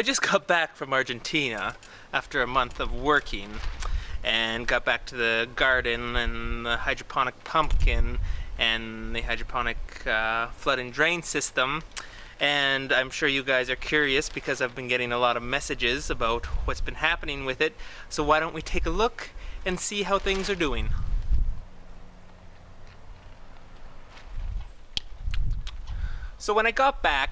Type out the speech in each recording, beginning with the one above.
just got back from Argentina after a month of working and got back to the garden and the hydroponic pumpkin and the hydroponic flood and drain system. And I'm sure you guys are curious because I've been getting a lot of messages about what's been happening with it. So why don't we take a look and see how things are doing. So when I got back,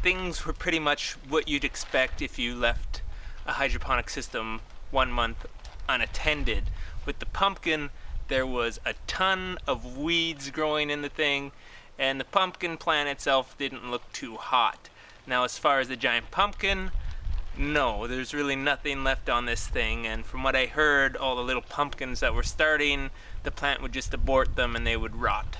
things were pretty much what you'd expect if you left a hydroponic system 1 month unattended. With the pumpkin, there was a ton of weeds growing in the thing, and the pumpkin plant itself didn't look too hot. Now as far as the giant pumpkin, no, there's really nothing left on this thing, and from what I heard, all the little pumpkins that were starting, the plant would just abort them and they would rot.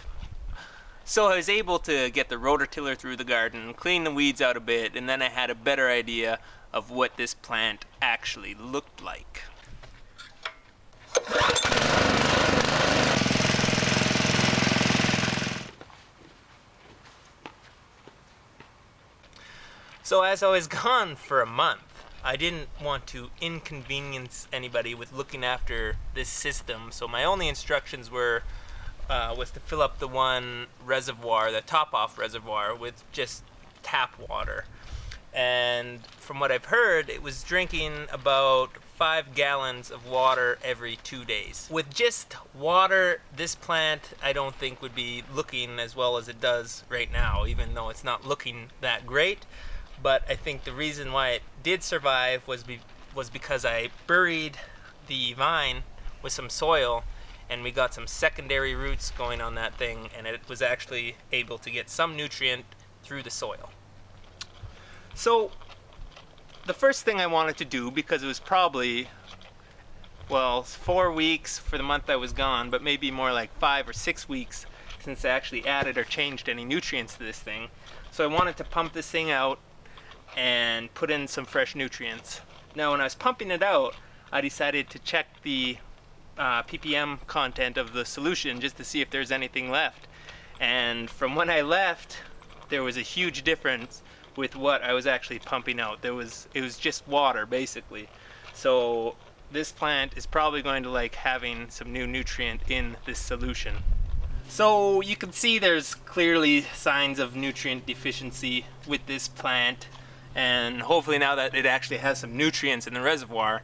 So I was able to get the rototiller through the garden, clean the weeds out a bit, and then I had a better idea of what this plant actually looked like. So as I was gone for a month, I didn't want to inconvenience anybody with looking after this system, so my only instructions was to fill up the one reservoir, the top-off reservoir, with just tap water. And from what I've heard, it was drinking about 5 gallons of water every 2 days. With just water, this plant I don't think would be looking as well as it does right now, even though it's not looking that great. But I think the reason why it did survive was because I buried the vine with some soil, and we got some secondary roots going on that thing, and it was actually able to get some nutrient through the soil. So the first thing I wanted to do, because it was probably, well, 4 weeks for the month I was gone, but maybe more like 5 or 6 weeks since I actually added or changed any nutrients to this thing. So I wanted to pump this thing out and put in some fresh nutrients. Now when I was pumping it out, I decided to check the ppm content of the solution just to see if there's anything left. And from when I left, there was a huge difference with what I was actually pumping out. It was just water basically. So this plant is probably going to like having some new nutrient in this solution. So you can see there's clearly signs of nutrient deficiency with this plant, and hopefully now that it actually has some nutrients in the reservoir,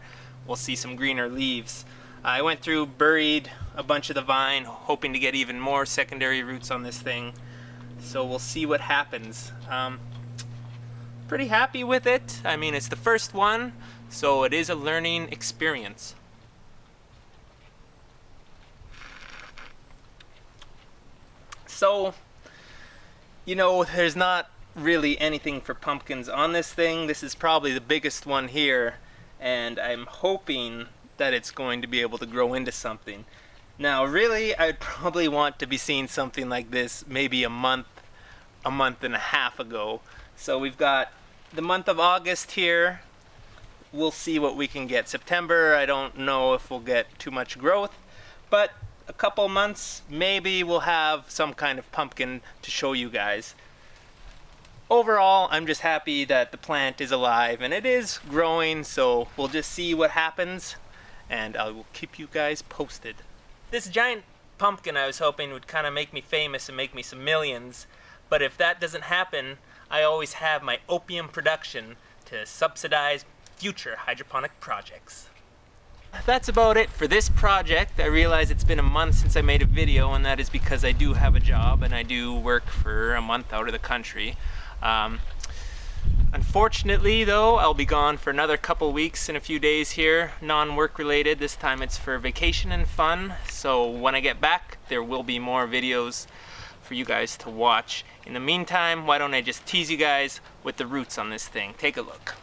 we'll see some greener leaves. I went through, buried a bunch of the vine, hoping to get even more secondary roots on this thing. So we'll see what happens. Pretty happy with it. I mean, it's the first one, so it is a learning experience. So, you know, there's not really anything for pumpkins on this thing. This is probably the biggest one here, and I'm hoping that it's going to be able to grow into something. Now really, I'd probably want to be seeing something like this maybe a month and a half ago. So we've got the month of August here. We'll see what we can get. September, I don't know if we'll get too much growth, but a couple months, maybe we'll have some kind of pumpkin to show you guys. Overall, I'm just happy that the plant is alive and it is growing, so we'll just see what happens, and I will keep you guys posted. This giant pumpkin I was hoping would kind of make me famous and make me some millions, but if that doesn't happen, I always have my opium production to subsidize future hydroponic projects. That's about it for this project. I realize it's been a month since I made a video, and that is because I do have a job and I do work for a month out of the country. Unfortunately though, I'll be gone for another couple weeks in a few days here, non-work related. This time it's for vacation and fun, so when I get back there will be more videos for you guys to watch. In the meantime, why don't I just tease you guys with the roots on this thing. Take a look.